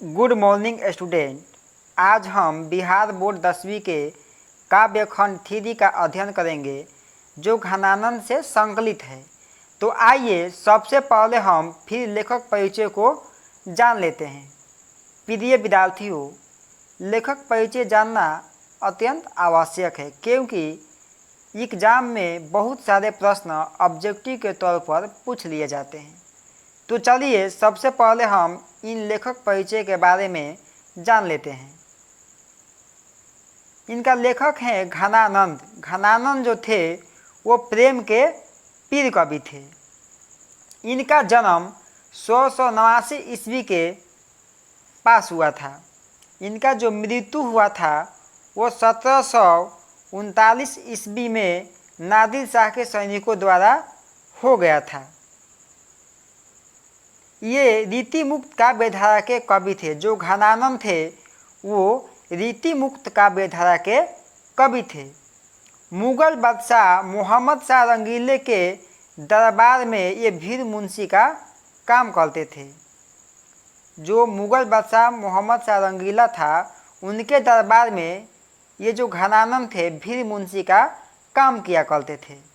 Good morning student. आज हम Bihar board 10वीं के काव्य खंड 3 का अध्ययन करेंगे जो घनानंद से संकलित है। तो आइए सबसे पहले हम फिर लेखक परिचय को जान लेते हैं। प्रिय विद्यार्थियों, लेखक परिचय जानना अत्यंत आवश्यक है क्योंकि एग्जाम में बहुत सारे प्रश्न ऑब्जेक्टिव के तौर पर पूछ लिए जाते हैं। तो चलिए सबसे पहले हम इन लेखक परिचय के बारे में जान लेते हैं। इनका लेखक हैं घनानंद। घनानंद जो थे वो प्रेम के पीर कवि थे। इनका जन्म 1689 ईस्वी के पास हुआ था। इनका जो मृत्यु हुआ था वो 1739 ईस्वी में नादिर शाह के सैनिकों द्वारा हो गया था। ये रीति मुक्त काव्यधारा के कवि थे। जो घनानंद थे वो रीति मुक्त काव्यधारा के कवि थे। मुगल बादशाह मोहम्मद शाह रंगीले के दरबार में ये भीर मुंशी का काम करते थे। जो मुगल बादशाह मोहम्मद शाह रंगीला था उनके दरबार में ये जो घनानंद थे भीर मुंशी का काम किया करते थे।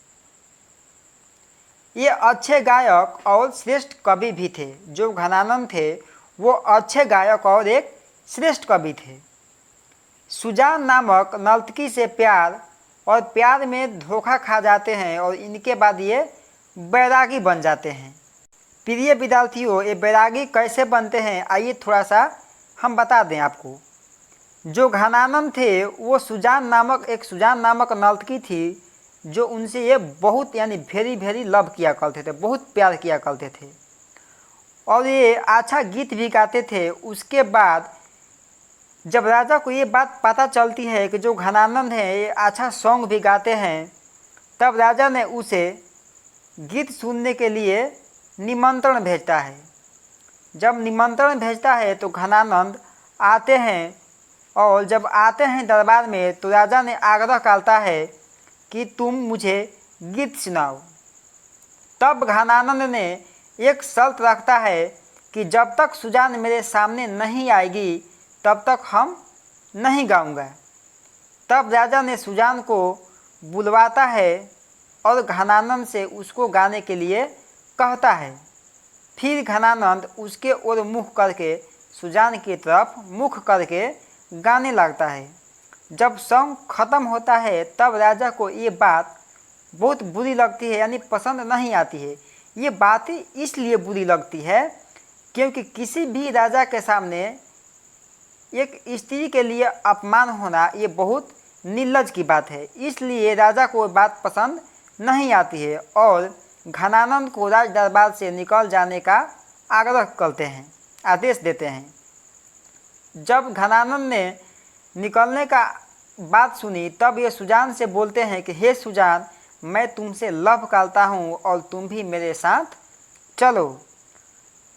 ये अच्छे गायक और श्रेष्ठ कवि भी थे। जो घनानंद थे वो अच्छे गायक और एक श्रेष्ठ कवि थे। सुजान नामक नर्तकी से प्यार और प्यार में धोखा खा जाते हैं और इनके बाद ये बैरागी बन जाते हैं। प्रिय विद्यार्थियों, ये बैरागी कैसे बनते हैं आइए थोड़ा सा हम बता दें आपको। जो घनानंद थे वो सुजान नामक नर्तकी थी जो उनसे ये बहुत यानी वेरी लव किया करते थे, बहुत प्यार किया करते थे और ये अच्छा गीत भी गाते थे। उसके बाद जब राजा को ये बात पता चलती है कि जो घनानंद हैं ये अच्छा सॉन्ग भी गाते हैं, तब राजा ने उसे गीत सुनने के लिए निमंत्रण भेजता है। जब निमंत्रण भेजता है तो घनानंद आते हैं और जब आते हैं दरबार में तो राजा ने आग्रह करता है कि तुम मुझे गीत सुनाओ। तब घनानंद ने एक शर्त रखता है कि जब तक सुजान मेरे सामने नहीं आएगी तब तक हम नहीं गाऊंगा। तब राजा ने सुजान को बुलवाता है और घनानंद से उसको गाने के लिए कहता है। फिर घनानंद उसके ओर मुख करके सुजान की तरफ मुख करके गाने लगता है। जब सॉन्ग ख़त्म होता है तब राजा को ये बात बहुत बुरी लगती है, यानी पसंद नहीं आती है। ये बात इसलिए बुरी लगती है क्योंकि किसी भी राजा के सामने एक स्त्री के लिए अपमान होना ये बहुत निर्लज की बात है। इसलिए राजा को बात पसंद नहीं आती है और घनानंद को राज दरबार से निकल जाने का आग्रह करते हैं, आदेश देते हैं। जब घनानंद ने निकलने का बात सुनी तब ये सुजान से बोलते हैं कि हे सुजान, मैं तुमसे लव करता हूँ और तुम भी मेरे साथ चलो।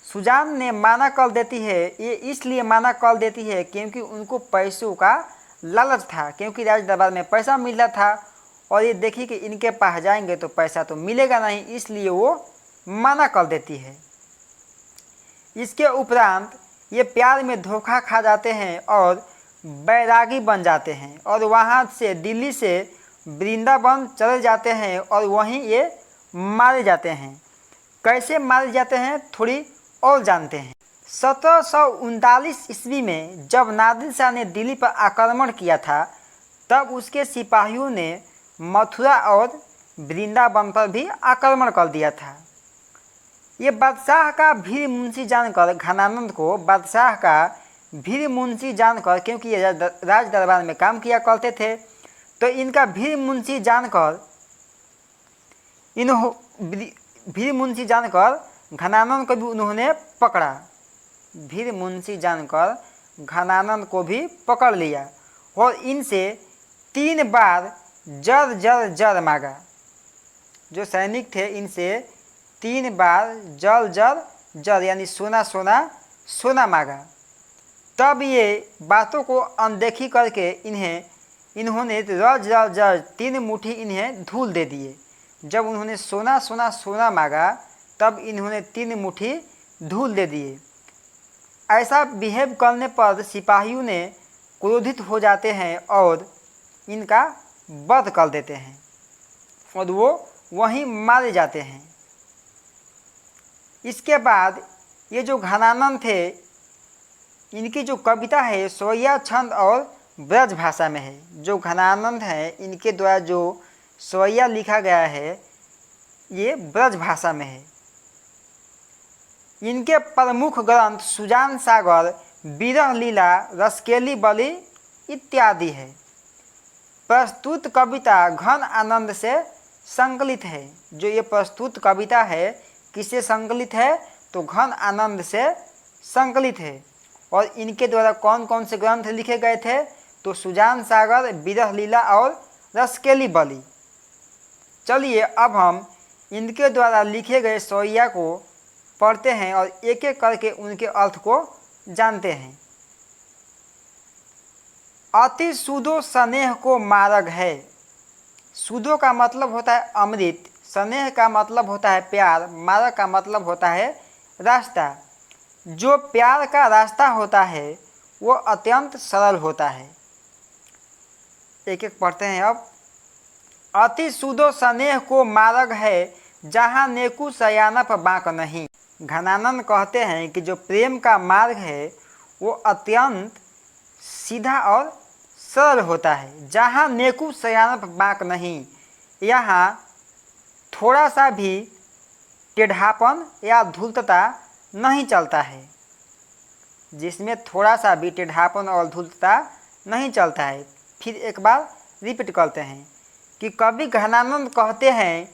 सुजान ने माना कर देती है। ये इसलिए माना कर देती है क्योंकि उनको पैसों का लालच था, क्योंकि राज दरबार में पैसा मिल रहा था और ये देखी कि इनके पास जाएंगे तो पैसा तो मिलेगा नहीं, इसलिए वो माना कर देती है। इसके उपरांत ये प्यार में धोखा खा जाते हैं और बैरागी बन जाते हैं और वहाँ से दिल्ली से वृंदावन चले जाते हैं और वहीं ये मारे जाते हैं। कैसे मारे जाते हैं थोड़ी और जानते हैं। 1739 ईस्वी में जब नादिर शाह ने दिल्ली पर आक्रमण किया था तब उसके सिपाहियों ने मथुरा और वृंदावन पर भी आक्रमण कर दिया था। ये बादशाह का भीर मुंशी जानकर घनानंद को बादशाह का भीर मुंशी जानकर, क्योंकि ये राज दरबार में काम किया करते थे, तो इनका भीर मुंशी जानकर घनानंद को भी उन्होंने पकड़ा। भीर मुंशी जानकर घनानंद को भी पकड़ लिया और इनसे 3 बार जर मांगा। जो सैनिक थे इनसे 3 बार जर यानी सोना मांगा। तब ये बातों को अनदेखी करके इन्होंने रज 3 मुट्ठी इन्हें धूल दे दिए। जब उन्होंने सोना मांगा तब इन्होंने 3 मुट्ठी धूल दे दिए। ऐसा बिहेव करने पर सिपाहियों ने क्रोधित हो जाते हैं और इनका वध कर देते हैं और वो वहीं मारे जाते हैं। इसके बाद ये जो घनानंद थे, इनकी जो कविता है स्वैया छंद और ब्रज भाषा में है। जो घनानंद हैं इनके द्वारा जो स्वैया लिखा गया है ये ब्रज भाषा में है। इनके प्रमुख ग्रंथ सुजान सागर, विरह लीला, रसकेली बलि इत्यादि है। प्रस्तुत कविता घन आनंद से संकलित है। जो ये प्रस्तुत कविता है किससे संकलित है? तो घन आनंद से संकलित है। और इनके द्वारा कौन कौन से ग्रंथ लिखे गए थे? तो सुजान सागर, विरह लीला और रसकेली बलि। चलिए अब हम इनके द्वारा लिखे गए स्वैया को पढ़ते हैं और एक एक करके उनके अर्थ को जानते हैं। अति सुधो स्नेह को मार्ग है। सुधो का मतलब होता है अमृत, स्नेह का मतलब होता है प्यार, मार्ग का मतलब होता है रास्ता। जो प्यार का रास्ता होता है वो अत्यंत सरल होता है। एक एक पढ़ते हैं अब। अति सुधो स्नेह को मार्ग है, जहाँ नेकू सयानप बाँक नहीं। घनानंद कहते हैं कि जो प्रेम का मार्ग है वो अत्यंत सीधा और सरल होता है। जहाँ नेकू सयानप बाँक नहीं, यहाँ थोड़ा सा भी टेढ़ापन या धूर्तता नहीं चलता है। जिसमें थोड़ा सा भी टेढ़ापन और धूर्तता नहीं चलता है। फिर एक बार रिपीट करते हैं कि कवि घनानंद कहते हैं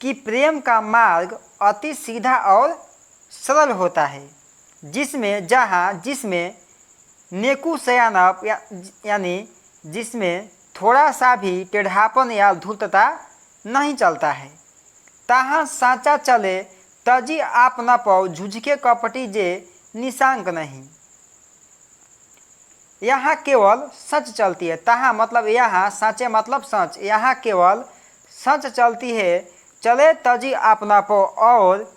कि प्रेम का मार्ग अति सीधा और सरल होता है, जिसमें नेकू सयानप यानी जिसमें थोड़ा सा भी टेढ़ापन या धूर्तता नहीं चलता है। तहाँ साचा चले तजी आप न पाओ, झुझके कपटी जे निशांक नहीं। यहाँ केवल सच चलती है। तहाँ मतलब यहाँ, साचे मतलब सच। यहाँ केवल सच चलती है। चले तजी आप न पाओ, और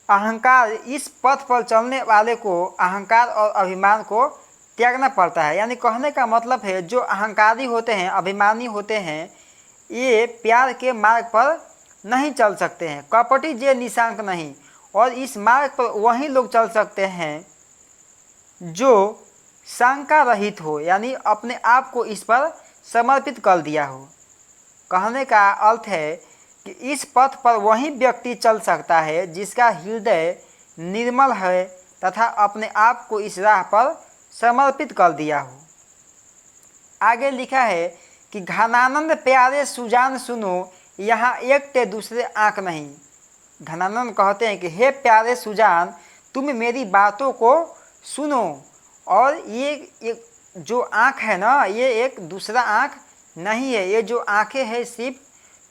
अहंकार, इस पथ पर चलने वाले को अहंकार और अभिमान को त्यागना पड़ता है। यानी कहने का मतलब है जो अहंकारी होते हैं, अभिमानी होते हैं, ये प्यार के मार्ग पर नहीं चल सकते हैं। कपटी जे निशांक नहीं। और इस मार्ग पर वही लोग चल सकते हैं जो शंका रहित हो, यानी अपने आप को इस पर समर्पित कर दिया हो। कहने का अर्थ है कि इस पथ पर वही व्यक्ति चल सकता है जिसका हृदय निर्मल है तथा अपने आप को इस राह पर समर्पित कर दिया हो। आगे लिखा है कि घनानंद प्यारे सुजान सुनो, यहाँ एक ते दूसरे आँख नहीं। घनानंद कहते हैं कि हे प्यारे सुजान, तुम मेरी बातों को सुनो। और ये जो आँख है ना, ये एक दूसरा आँख नहीं है। ये जो आँखें हैं सिर्फ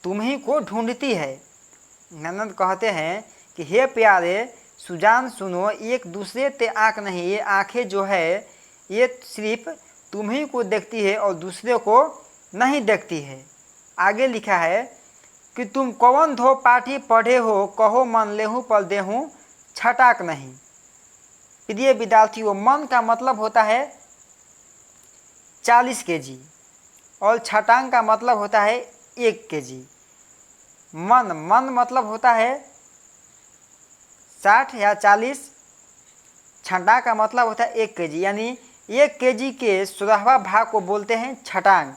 तुम्ही को ढूंढती है। घनानंद कहते हैं कि हे प्यारे सुजान सुनो, एक दूसरे ते आँख नहीं। ये आँखें जो है ये सिर्फ तुम्ही को देखती है और दूसरे को नहीं देखती है। आगे लिखा है कि तुम कौन धो पाठी पढ़े हो, कहो मन लेहूँ पर देहूँ छटाक नहीं। प्रिय विद्यार्थियों, मन का मतलब होता है 40 kg और छटांग का मतलब होता है 1 kg। मन मतलब होता है 60 या 40, छटा का मतलब होता है 1 kg, यानी 1 kg के 16वां भाग को बोलते हैं छटांग।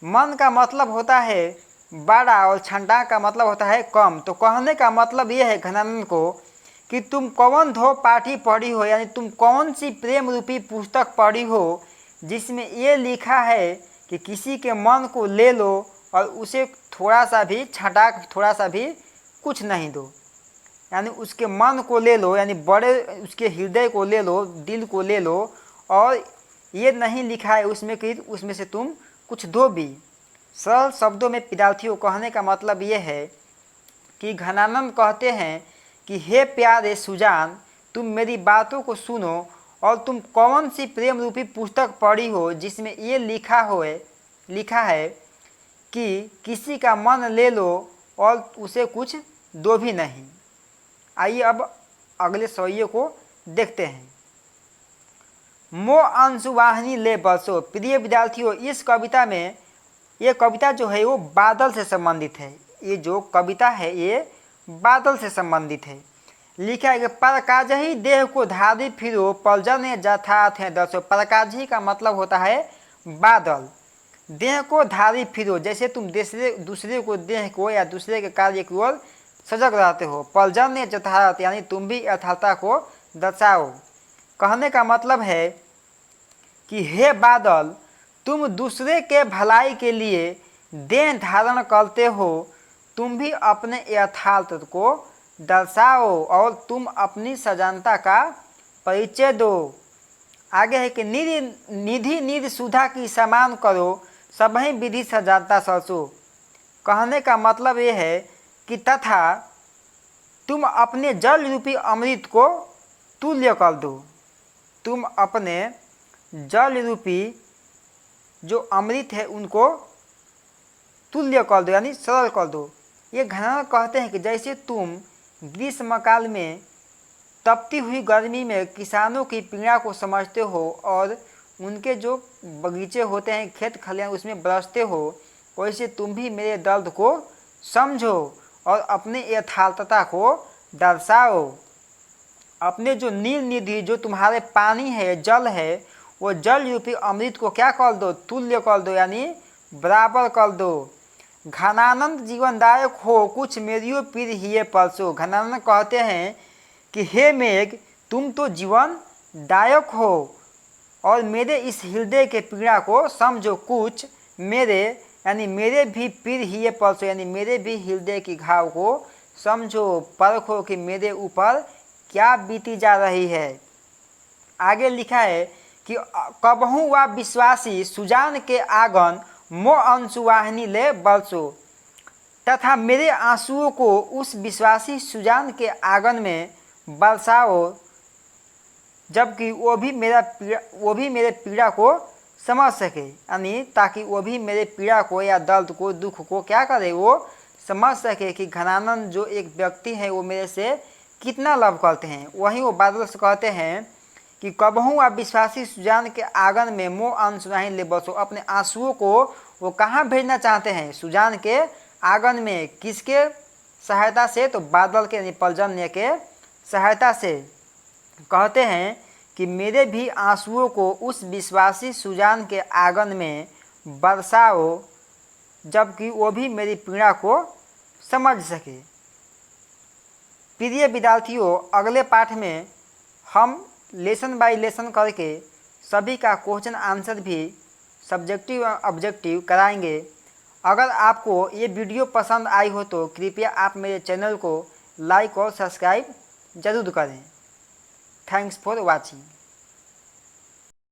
मन का मतलब होता है बड़ा और छंटा का मतलब होता है कम। तो कहने का मतलब ये है घनानंद को कि तुम कौन धो पाठी पढ़ी हो, यानी तुम कौन सी प्रेम रूपी पुस्तक पढ़ी हो जिसमें ये लिखा है कि किसी के मन को ले लो और उसे थोड़ा सा भी छटा, थोड़ा सा भी कुछ नहीं दो। यानी उसके मन को ले लो, यानी बड़े उसके हृदय को ले लो, दिल को ले लो, और ये नहीं लिखा है उसमें कि उसमें से तुम कुछ दो भी। सरल शब्दों में विद्यार्थियों, कहने का मतलब ये है कि घनानंद कहते हैं कि हे प्यारे सुजान, तुम मेरी बातों को सुनो और तुम कौन सी प्रेम रूपी पुस्तक पढ़ी हो जिसमें ये लिखा है कि किसी का मन ले लो और उसे कुछ दो भी नहीं। आइए अब अगले स्वैये को देखते हैं। मो अंशुवाहिनी ले बरसो। प्रिय विद्यार्थियों, इस कविता में ये कविता जो है वो बादल से संबंधित है। ये जो कविता है ये बादल से संबंधित है। लिखा है कि परकाजही देह को धारी फिरो पलजने जथाथ है दसो। परकाजही का मतलब होता है बादल। देह को धारी फिरो, जैसे तुम दूसरे को देह को या दूसरे के कार्य की ओर सजग रहते हो। पलजने जथाथ यानी तुम भी यथार्थता को दर्शाओ। कहने का मतलब है कि हे बादल, तुम दूसरे के भलाई के लिए देह धारण करते हो, तुम भी अपने यथार्थ को दर्शाओ और तुम अपनी सजनता का परिचय दो। आगे है कि निधि निधि सुधा की समान करो सबही विधि सजाता सरसो। कहने का मतलब ये है कि तथा तुम अपने जल रूपी अमृत को तुल्य कर दो। तुम अपने जल रूपी जो अमृत है उनको तुल्य कर दो यानी सरल कर दो। ये घनाना कहते हैं कि जैसे तुम ग्रीष्मकाल में तपती हुई गर्मी में किसानों की पीड़ा को समझते हो और उनके जो बगीचे होते हैं, खेत खलियान, उसमें बरसते हो, वैसे तुम भी मेरे दर्द को समझो और अपने यथार्थता को दर्शाओ। अपने जो नील निधि जो तुम्हारे पानी है, जल है, वो जल रूपी अमृत को क्या कर दो? तुल्य कर दो यानी बराबर कर दो। घनानंद जीवनदायक हो कुछ मेरियो पीर हिये परसो। घनानंद कहते हैं कि हे मेघ, तुम तो जीवन दायक हो और मेरे इस हृदय के पीड़ा को समझो। कुछ मेरे यानी मेरे भी पीर हिये परसो यानी मेरे भी हृदय की घाव को समझो, परखो कि मेरे ऊपर क्या बीती जा रही है। आगे लिखा है कि कबहू वा विश्वासी सुजान के आंगन मो अंशुवाहिनी ले बरसो। तथा मेरे आंसुओं को उस विश्वासी सुजान के आंगन में बरसाओ, जबकि वो भी मेरे पीड़ा को समझ सके, यानी ताकि वो भी मेरे पीड़ा को या दर्द को, दुख को क्या करे, वो समझ सके कि घनानंद जो एक व्यक्ति है वो मेरे से कितना लव करते हैं। वहीं वो बादल से कहते हैं कि कबहू आप विश्वासी सुजान के आंगन में मोह अंशुवाहिनी ले बसो। अपने आंसुओं को वो कहाँ भेजना चाहते हैं? सुजान के आंगन में। किसके सहायता से? तो बादल के यानी पर्जन्य के सहायता से। कहते हैं कि मेरे भी आंसुओं को उस विश्वासी सुजान के आंगन में बरसाओ, जबकि वो भी मेरी पीड़ा को समझ सके। प्रिय विद्यार्थियों, अगले पाठ में हम लेसन बाय लेसन करके सभी का क्वेश्चन आंसर भी सब्जेक्टिव और ऑब्जेक्टिव कराएंगे। अगर आपको ये वीडियो पसंद आई हो तो कृपया आप मेरे चैनल को लाइक और सब्सक्राइब जरूर करें। Thanks for watching.